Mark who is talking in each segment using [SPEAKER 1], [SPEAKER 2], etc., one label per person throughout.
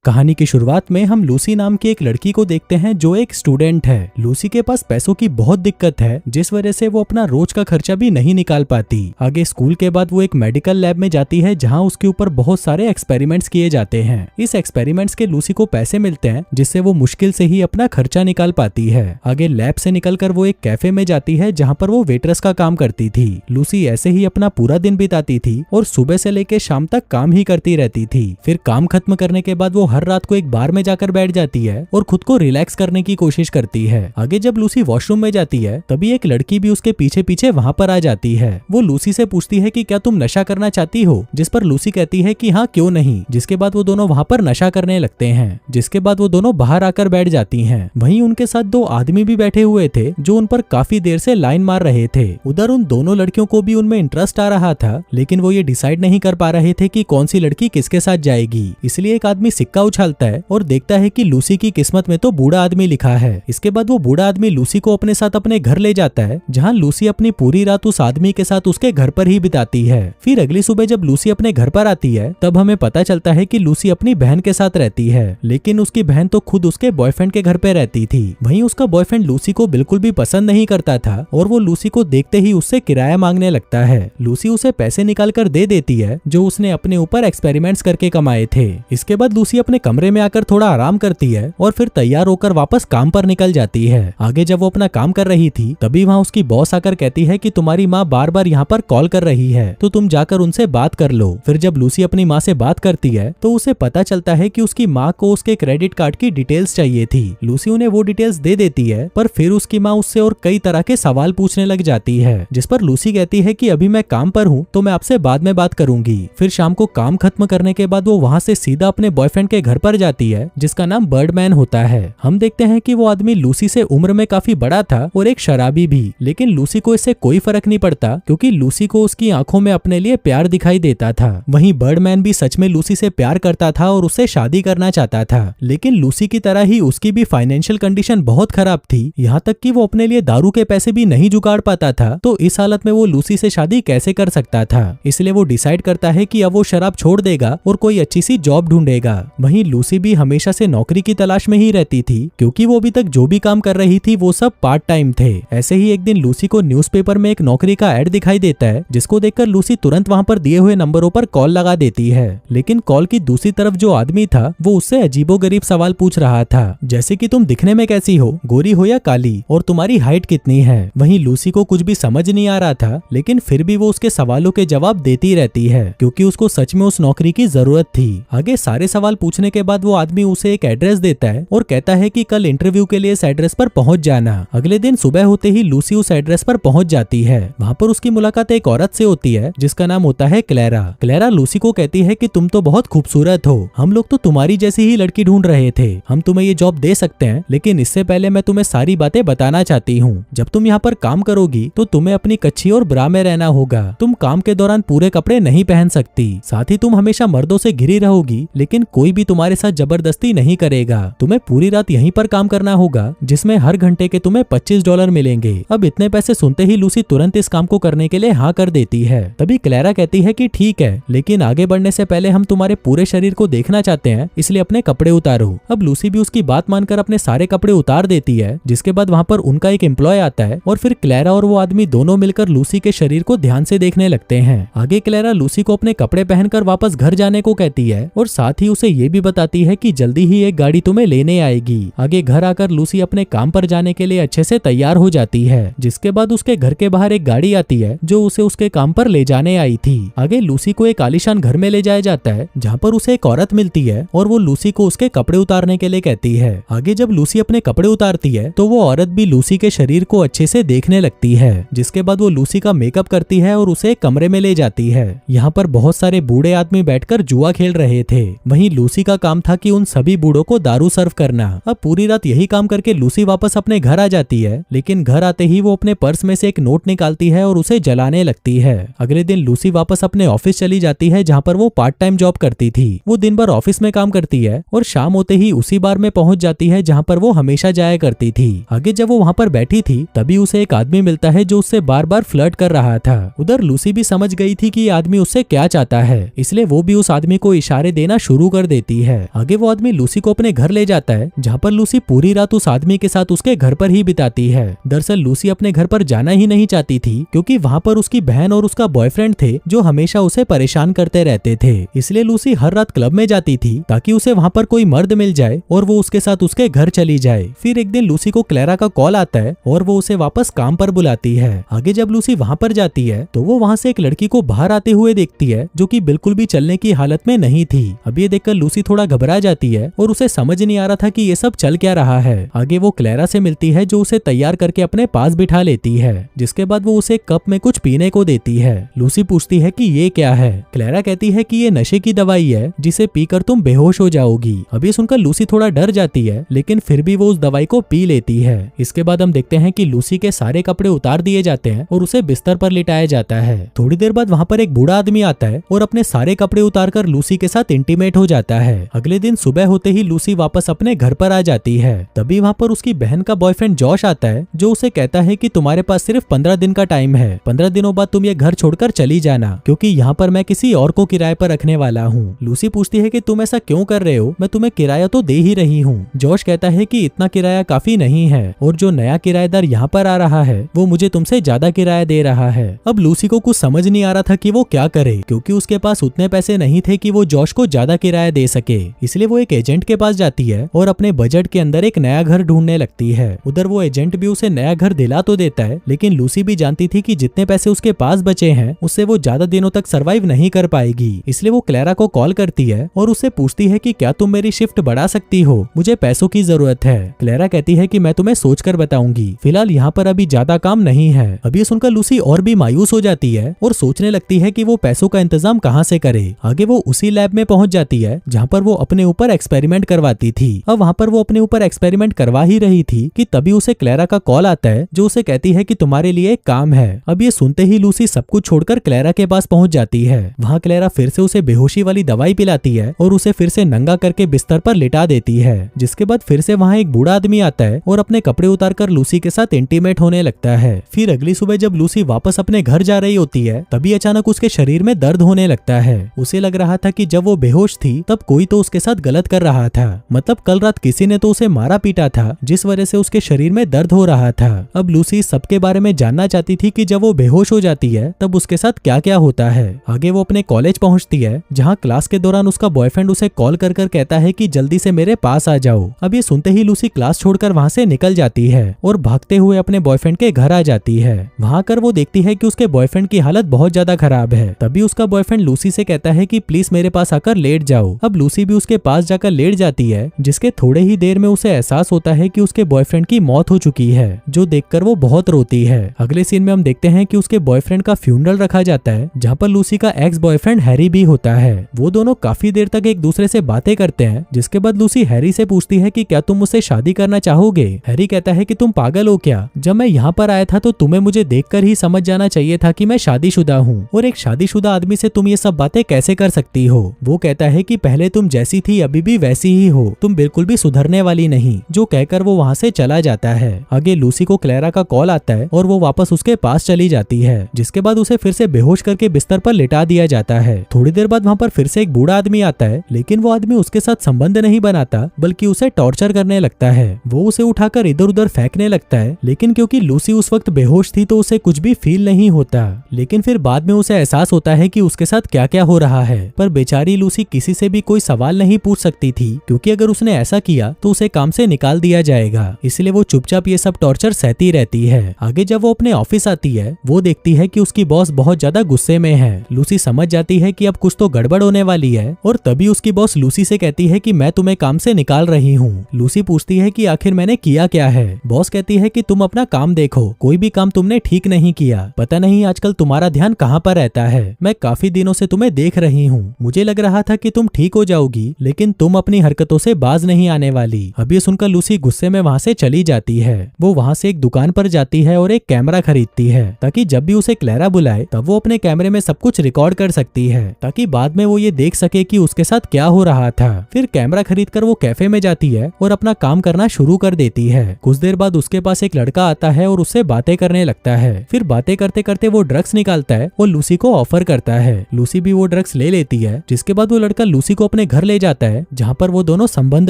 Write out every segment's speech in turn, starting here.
[SPEAKER 1] कहानी की शुरुआत में हम लूसी नाम की एक लड़की को देखते हैं जो एक स्टूडेंट है। लूसी के पास पैसों की बहुत दिक्कत है, जिस वजह से वो अपना रोज का खर्चा भी नहीं निकाल पाती। आगे स्कूल के बाद वो एक मेडिकल लैब में जाती है जहां उसके ऊपर बहुत सारे एक्सपेरिमेंट्स किए जाते हैं। इस एक्सपेरिमेंट्स के लूसी को पैसे मिलते हैं, जिससे वो मुश्किल से ही अपना खर्चा निकाल पाती है। आगे लैब से निकलकर वो एक कैफे में जाती है जहाँ पर वो वेटरेस का काम करती थी। लूसी ऐसे ही अपना पूरा दिन बिताती थी और सुबह से लेकर शाम तक काम ही करती रहती थी। फिर काम खत्म करने के बाद वो हर रात को एक बार में जाकर बैठ जाती है और खुद को रिलैक्स करने की कोशिश करती है। आगे जब लूसी वॉशरूम में जाती है तभी एक लड़की भी उसके पीछे पीछे वहाँ पर आ जाती है। वो लूसी से पूछती है कि क्या तुम नशा करना चाहती हो, जिस पर लूसी कहती है कि हाँ क्यों नहीं। जिसके बाद वो दोनों वहाँ पर नशा करने लगते हैं। जिसके बाद वो दोनों बाहर आकर बैठ जाती हैं। वहीं उनके साथ दो आदमी भी बैठे हुए थे जो उन पर काफी देर से लाइन मार रहे थे। उधर उन दोनों लड़कियों को भी उनमें इंटरेस्ट आ रहा था, लेकिन वो ये डिसाइड नहीं कर पा रहे थे कि कौन सी लड़की किसके साथ जाएगी। इसलिए एक आदमी सिक्का उछालता है और देखता है कि लूसी की किस्मत में तो बूढ़ा आदमी लिखा है। इसके बाद वो बूढ़ा आदमी लूसी को अपने साथ अपने घर ले जाता है, जहाँ लूसी अपनी पूरी रात उस आदमी के साथ उसके घर पर ही बिताती है। फिर अगली सुबह जब लूसी अपने घर पर आती है तब हमें पता चलता है कि लूसी अपनी बहन के साथ रहती है, लेकिन उसकी बहन तो खुद उसके बॉयफ्रेंड के घर पे रहती थी। वहीं उसका बॉयफ्रेंड लूसी को बिल्कुल भी पसंद नहीं करता था और वो लूसी को देखते ही उससे किराया मांगने लगता है। लूसी उसे पैसे निकाल कर दे देती है जो उसने अपने ऊपर एक्सपेरिमेंट्स करके कमाए थे। इसके बाद लूसी अपने कमरे में आकर थोड़ा आराम करती है और फिर तैयार होकर वापस काम पर निकल जाती है। आगे जब वो अपना काम कर रही थी तभी वहाँ उसकी बॉस आकर कहती है कि तुम्हारी माँ बार बार यहाँ पर कॉल कर रही है, तो तुम जाकर उनसे बात कर लो। फिर जब लूसी अपनी माँ से बात करती है तो उसे पता चलता है कि उसकी माँ को उसके क्रेडिट कार्ड की डिटेल्स चाहिए थी। लूसी उन्हें वो डिटेल्स दे देती है, पर फिर उसकी माँ उससे और कई तरह के सवाल पूछने लग जाती है, जिस पर लूसी कहती है कि अभी मैं काम पर हूँ तो मैं आपसे बाद में बात करूंगी। फिर शाम को काम खत्म करने के बाद वो वहाँ से सीधा अपने बॉयफ्रेंड के घर पर जाती है जिसका नाम बर्डमैन होता है। हम देखते हैं कि वो आदमी लूसी से उम्र में काफी बड़ा था और एक शराबी भी, लेकिन लूसी को इससे कोई फर्क नहीं पड़ता क्योंकि लूसी को उसकी आंखों में अपने लिए प्यार दिखाई देता था। वहीं बर्डमैन भी सच में लूसी से प्यार करता था और उससे शादी करना चाहता था, लेकिन लूसी की तरह ही उसकी भी फाइनेंशियल कंडीशन बहुत खराब थी, यहाँ तक कि वो अपने लिए दारू के पैसे भी नहीं जुगाड़ पाता था। तो इस हालत में वो लूसी से शादी कैसे कर सकता था। इसलिए वो डिसाइड करता है कि अब वो शराब छोड़ देगा और कोई अच्छी सी जॉब ढूंढेगा। वहीं लूसी भी हमेशा से नौकरी की तलाश में ही रहती थी, क्योंकि वो अभी तक जो भी काम कर रही थी वो सब पार्ट टाइम थे। ऐसे ही एक दिन लूसी को न्यूज़पेपर में एक नौकरी का ऐड दिखाई देता है, जिसको देखकर लूसी तुरंत वहां पर दिए हुए नंबरों पर कॉल लगा देती है। लेकिन कॉल की दूसरी तरफ जो आदमी था वो उससे अजीबोगरीब सवाल पूछ रहा था, जैसे कि तुम दिखने में कैसी हो, गोरी हो या काली, और तुम्हारी हाइट कितनी है। वहीं लूसी को कुछ भी समझ नहीं आ रहा था, लेकिन फिर भी वो उसके सवालों के जवाब देती रहती है क्योंकि उसको सच में उस नौकरी की जरूरत थी। आगे सारे सवाल पूछने के बाद वो आदमी उसे एक एड्रेस देता है और कहता है कि कल इंटरव्यू के लिए इस एड्रेस पर पहुंच जाना। अगले दिन सुबह होते ही लूसी उस एड्रेस पर पहुंच जाती है। वहाँ पर उसकी मुलाकात एक औरत से होती है जिसका नाम होता है क्लेरा। क्लेरा लूसी को कहती है कि तुम तो बहुत खूबसूरत हो, हम लोग तो तुम्हारी जैसी ही लड़की ढूंढ रहे थे, हम तुम्हें ये जॉब दे सकते हैं, लेकिन इससे पहले मैं तुम्हें सारी बातें बताना चाहती हूँ। जब तुम यहाँ पर काम करोगी तो तुम्हें अपनी कच्छी और ब्रा में रहना होगा। तुम काम के दौरान पूरे कपड़े नहीं पहन सकती, साथ ही तुम हमेशा मर्दों से घिरी रहोगी, लेकिन कोई भी तुम्हारे साथ जबरदस्ती नहीं करेगा। तुम्हें पूरी रात यहीं पर काम करना होगा, जिसमें हर घंटे के तुम्हें $25 मिलेंगे। अब इतने पैसे सुनते ही लूसी तुरंत इस काम को करने के लिए हाँ कर देती है। तभी क्लेरा कहती है कि ठीक है, लेकिन आगे बढ़ने से पहले हम तुम्हारे पूरे शरीर को देखना चाहते हैं, इसलिए अपने कपड़े उतारो। अब लूसी भी उसकी बात मानकर अपने सारे कपड़े उतार देती है, जिसके बाद वहाँ पर उनका एक एम्प्लॉय आता है और फिर क्लेरा और वो आदमी दोनों मिलकर लूसी के शरीर को ध्यान से देखने लगते हैं। आगे क्लेरा लूसी को अपने कपड़े पहनकर वापस घर जाने को कहती है और साथ ही उसे ये भी बताती है कि जल्दी ही एक गाड़ी तुम्हें लेने आएगी। आगे घर आकर लूसी अपने काम पर जाने के लिए अच्छे से तैयार हो जाती है, जिसके बाद उसके घर के बाहर एक गाड़ी आती है जो उसे उसके काम पर ले जाने आई थी। आगे लूसी को एक आलीशान घर में ले जाया जाता है जहाँ पर उसे एक औरत मिलती है और वो लूसी को उसके कपड़े उतारने के लिए कहती है। आगे जब लूसी अपने कपड़े उतारती है तो वो औरत भी लूसी के शरीर को अच्छे से देखने लगती है, जिसके बाद वो लूसी का मेकअप करती है और उसे एक कमरे में ले जाती है। यहाँ पर बहुत सारे बूढ़े आदमी बैठकर जुआ खेल रहे थे। वहीं लूसी का काम था कि उन सभी बूढ़ों को दारू सर्व करना। अब पूरी रात यही काम करके लूसी वापस अपने घर आ जाती है, लेकिन घर आते ही वो अपने पर्स में से एक नोट निकालती है और उसे जलाने लगती है। अगले दिन लूसी वापस अपने ऑफिस चली जाती है जहाँ पर वो पार्ट टाइम जॉब करती थी। वो दिन भर ऑफिस में काम करती है और शाम होते ही उसी बार में पहुंच जाती है जहाँ पर वो हमेशा जाया करती थी। आगे जब वो वहाँ पर बैठी थी तभी उसे एक आदमी मिलता है जो उससे बार बार फ्लर्ट कर रहा था। उधर लूसी भी समझ गई थी कि ये आदमी उससे क्या चाहता है, इसलिए वो भी उस आदमी को इशारे देना शुरू कर देती देती है। आगे वो आदमी लूसी को अपने घर ले जाता है, जहाँ पर लूसी पूरी रात उस आदमी के साथ उसके घर पर ही बिताती है। दरअसल लूसी अपने घर पर जाना ही नहीं चाहती थी, क्योंकि वहाँ पर उसकी बहन और उसका बॉयफ्रेंड थे जो हमेशा उसे परेशान करते रहते थे। इसलिए लूसी हर रात क्लब में जाती थी ताकि उसे वहाँ पर कोई मर्द मिल जाए और वो उसके साथ उसके घर चली जाए। फिर एक दिन लूसी को क्लेरा का कॉल आता है और वो उसे वापस काम पर बुलाती है। आगे जब लूसी वहाँ पर जाती है तो वो वहाँ से एक लड़की को बाहर आते हुए देखती है, जो कि बिल्कुल भी चलने की हालत में नहीं थी। अब ये देखकर लूसी थोड़ा घबरा जाती है और उसे समझ नहीं आ रहा था कि ये सब चल क्या रहा है। आगे वो क्लेरा से मिलती है, जो उसे तैयार करके अपने पास बिठा लेती है, जिसके बाद वो उसे कप में कुछ पीने को देती है। लूसी पूछती है कि ये क्या है। क्लेरा कहती है कि ये नशे की दवाई है जिसे पीकर तुम बेहोश हो जाओगी। अभी सुनकर लूसी थोड़ा डर जाती है, लेकिन फिर भी वो उस दवाई को पी लेती है। इसके बाद हम देखते हैं कि लूसी के सारे कपड़े उतार दिए जाते हैं और उसे बिस्तर पर लिटाया जाता है। थोड़ी देर बाद वहाँ पर एक बूढ़ा आदमी आता है और अपने सारे कपड़े उतारकर लूसी के साथ इंटीमेट हो जाता है। अगले दिन सुबह होते ही लूसी वापस अपने घर पर आ जाती है। तभी वहाँ पर उसकी बहन का बॉयफ्रेंड जॉश आता है, जो उसे कहता है कि तुम्हारे पास सिर्फ 15 दिन का टाइम है। 15 दिनों बाद तुम ये घर छोड़कर चली जाना, क्योंकि यहाँ पर मैं किसी और को किराए पर रखने वाला हूँ। लूसी पूछती है कि तुम ऐसा क्यों कर रहे हो, मैं तुम्हें किराया तो दे ही रही हूँ। जॉश कहता है कि इतना किराया काफी नहीं है और जो नया किराएदार यहाँ पर आ रहा है वो मुझे तुमसे ज्यादा किराया दे रहा है। अब लूसी को कुछ समझ नहीं आ रहा था कि वो क्या करे, क्योंकि उसके पास उतने पैसे नहीं थे कि वो जॉश को ज्यादा किराया दे सके। इसलिए वो एक एजेंट के पास जाती है और अपने बजट के अंदर एक नया घर ढूंढने लगती है। उधर वो एजेंट भी उसे नया घर दिला तो देता है, लेकिन लूसी भी जानती थी कि जितने पैसे उसके पास बचे हैं उससे वो ज्यादा दिनों तक सरवाइव नहीं कर पाएगी। इसलिए वो क्लेरा को कॉल करती है और उससे पूछती है कि क्या तुम मेरी शिफ्ट बढ़ा सकती हो, मुझे पैसों की जरूरत है। क्लेरा कहती है कि मैं तुम्हें सोचकर बताऊंगी, फिलहाल यहाँ पर अभी ज्यादा काम नहीं है। अब ये सुनकर लूसी और भी मायूस हो जाती है और सोचने लगती है कि वो पैसों का इंतजाम कहाँ से करे। आगे वो उसी लैब में पहुंच जाती है जहाँ पर वो अपने ऊपर एक्सपेरिमेंट करवाती थी। अब वहाँ पर वो अपने ऊपर एक्सपेरिमेंट करवा ही रही थी कि तभी उसे क्लेरा का कॉल आता है, जो उसे कहती है कि तुम्हारे लिए एक काम है। अब ये सुनते ही लूसी सब कुछ छोड़कर क्लेरा के पास पहुंच जाती है। वहाँ क्लेरा फिर से उसे बेहोशी वाली दवाई पिलाती है और उसे फिर से नंगा करके बिस्तर पर लिटा देती है। जिसके बाद फिर से वहाँ एक बूढ़ा आदमी आता है और अपने कपड़े उतारकर लूसी के साथ इंटीमेट होने लगता है। फिर अगली सुबह जब लूसी वापस अपने घर जा रही होती है, तभी अचानक उसके शरीर में दर्द होने लगता है। उसे लग रहा था कि जब वो बेहोश थी तब कोई तो उसके साथ गलत कर रहा था, मतलब कल रात किसी ने तो उसे मारा पीटा था, जिस वजह से उसके शरीर में दर्द हो रहा था। अब लूसी सबके बारे में जानना चाहती थी कि जब वो बेहोश हो जाती है तब उसके साथ क्या क्या होता है। आगे वो अपने कॉलेज पहुंचती है, जहां क्लास के दौरान उसका बॉयफ्रेंड उसे कॉल कर कर कहता है कि जल्दी से मेरे पास आ जाओ। अब ये सुनते ही लूसी क्लास छोड़कर वहां से निकल जाती है और भागते हुए अपने बॉयफ्रेंड के घर आ जाती है। वहां आकर वो देखती है कि उसके बॉयफ्रेंड की हालत बहुत ज्यादा खराब है। तभी उसका बॉयफ्रेंड लूसी से कहता है कि प्लीज मेरे पास आकर लेट जाओ। अब लूसी भी उसके पास जाकर लेट जाती है, जिसके थोड़े ही देर में उसे एहसास होता है कि उसके बॉयफ्रेंड की मौत हो चुकी है, जो देखकर वो बहुत रोती है। अगले सीन में हम देखते हैं कि उसके बॉयफ्रेंड का फ्यूनरल रखा जाता है, जहाँ पर लूसी का एक्स बॉयफ्रेंड हैरी भी होता है। वो दोनों काफी देर तक एक दूसरे से बातें करते हैं, जिसके बाद लूसी हैरी से पूछती है कि क्या तुम मुझसे शादी करना चाहोगे। हैरी कहता है कि तुम पागल हो क्या, जब मैं यहाँ पर आया था तो तुम्हें मुझे देखकर ही समझ जाना चाहिए था कि मैं शादीशुदा हूँ, और एक शादीशुदा आदमी से तुम ये सब बातें कैसे कर सकती हो। वो कहता है कि पहले तुम जैसी थी अभी भी वैसी ही हो, तुम बिल्कुल भी सुधरने वाली नहीं, जो कहकर वो वहाँ से चला जाता है। आगे लूसी को क्लेरा का कॉल आता है और वो वापस उसके पास चली जाती है, जिसके बाद उसे फिर से बेहोश करके बिस्तर पर लिटा दिया जाता है। थोड़ी देर बाद वहाँ पर फिर से एक बूढ़ा आदमी आता है, लेकिन वो आदमी उसके साथ संबंध नहीं बनाता बल्कि उसे टॉर्चर करने लगता है। वो उसे उठाकर इधर उधर फेंकने लगता है, लेकिन क्योंकि लूसी उस वक्त बेहोश थी तो उसे कुछ भी फील नहीं होता। लेकिन फिर बाद में उसे एहसास होता है कि उसके साथ क्या क्या हो रहा है, पर बेचारी लूसी किसी से भी कोई सवाल नहीं पूछ सकती थी, क्योंकि अगर उसने ऐसा किया तो उसे काम से निकाल दिया जाएगा। इसलिए वो चुपचाप ये सब टॉर्चर सहती रहती है। आगे जब वो अपने ऑफिस आती है, वो देखती है कि उसकी बॉस बहुत ज्यादा गुस्से में है। लूसी समझ जाती है कि अब कुछ तो गड़बड़ होने वाली है, और तभी उसकी बॉस लूसी से कहती है कि मैं तुम्हें काम से निकाल रही हूँ। लूसी पूछती है कि आखिर मैंने किया क्या है। बॉस कहती है कि तुम अपना काम देखो, कोई भी काम तुमने ठीक नहीं किया, पता नहीं आजकल तुम्हारा ध्यान कहाँ पर रहता है। मैं काफी दिनों से तुम्हें देख रही हूँ, मुझे लग रहा था कि तुम ठीक हो जाओगी, लेकिन तुम अपनी हरकतों से बाज नहीं आने वाली। अब ये सुनकर लूसी गुस्से में वहाँ से चली जाती है। वो वहाँ से एक दुकान पर जाती है और एक कैमरा खरीदती है, ताकि जब भी उसे क्लेरा बुलाए तब वो अपने कैमरे में सब कुछ रिकॉर्ड कर सकती है, ताकि बाद में वो ये देख सके कि उसके साथ क्या हो रहा था। फिर कैमरा खरीदकर वो कैफे में जाती है और अपना काम करना शुरू कर देती है। कुछ देर बाद उसके पास एक लड़का आता है और उससे बातें करने लगता है। फिर बातें करते करते वो ड्रग्स निकालता है और लूसी को ऑफर करता है। लूसी भी वो ड्रग्स ले लेती है, जिसके बाद वो लड़का लूसी को अपने अपने घर ले जाता है जहाँ पर वो दोनों संबंध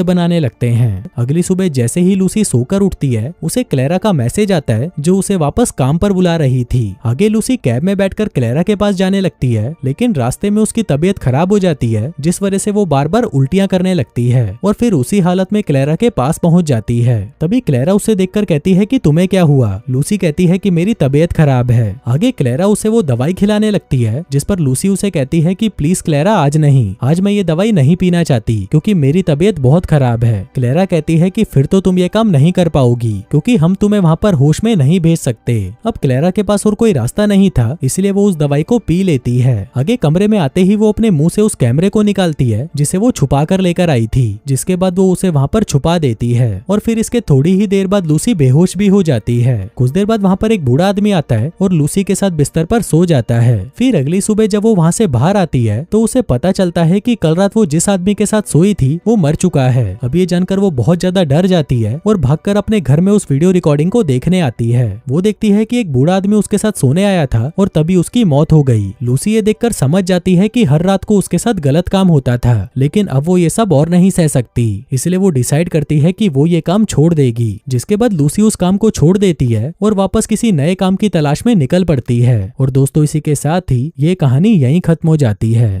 [SPEAKER 1] बनाने लगते हैं। अगली सुबह जैसे ही लूसी सोकर उठती है उसे क्लेरा का मैसेज आता है जो उसे वापस काम पर बुला रही थी। आगे लूसी कैब में बैठकर क्लेरा के पास जाने लगती है, लेकिन रास्ते में उसकी तबीयत खराब हो जाती है जिस वजह से वो बार बार उल्टियां करने लगती है और फिर उसी हालत में क्लेरा के पास पहुंच जाती है। तभी क्लेरा उसे देखकर कहती है कि तुम्हें क्या हुआ। लूसी कहती है कि मेरी तबीयत खराब है। आगे क्लेरा उसे वो दवाई खिलाने लगती है जिस पर लूसी उसे कहती है कि प्लीज क्लेरा आज नहीं, आज मैं ये दवाई नहीं पीना चाहती क्योंकि मेरी तबीयत बहुत खराब है। क्लेरा कहती है कि फिर तो तुम ये काम नहीं कर पाओगी क्योंकि हम तुम्हें वहाँ पर होश में नहीं भेज सकते। अब क्लेरा के पास और कोई रास्ता नहीं था, इसलिए वो उस दवाई को पी लेती है। आगे कमरे में आते ही वो अपने मुंह से उस कैमरे को निकालती है जिसे वो छुपा कर लेकर आई थी, जिसके बाद वो उसे वहाँ पर छुपा देती है और फिर इसके थोड़ी ही देर बाद लूसी बेहोश भी हो जाती है। कुछ देर बाद वहाँ पर एक बूढ़ा आदमी आता है और लूसी के साथ बिस्तर पर सो जाता है। फिर अगली सुबह जब वो वहाँ से बाहर आती है तो उसे पता चलता है कि कल रात वो जिस आदमी के साथ सोई थी वो मर चुका है। अब ये जानकर वो बहुत ज्यादा डर जाती है और भागकर अपने घर में उस वीडियो रिकॉर्डिंग को देखने आती है। वो देखती है कि एक बूढ़ा आदमी उसके साथ सोने आया था और तभी उसकी मौत हो गई। लूसी ये देखकर समझ जाती है कि हर रात को उसके साथ गलत काम होता था, लेकिन अब वो ये सब और नहीं सह सकती, इसलिए वो डिसाइड करती है कि वो ये काम छोड़ देगी। जिसके बाद लूसी उस काम को छोड़ देती है और वापस किसी नए काम की तलाश में निकल पड़ती है। और दोस्तों इसी के साथ ही ये कहानी यहीं खत्म हो जाती है।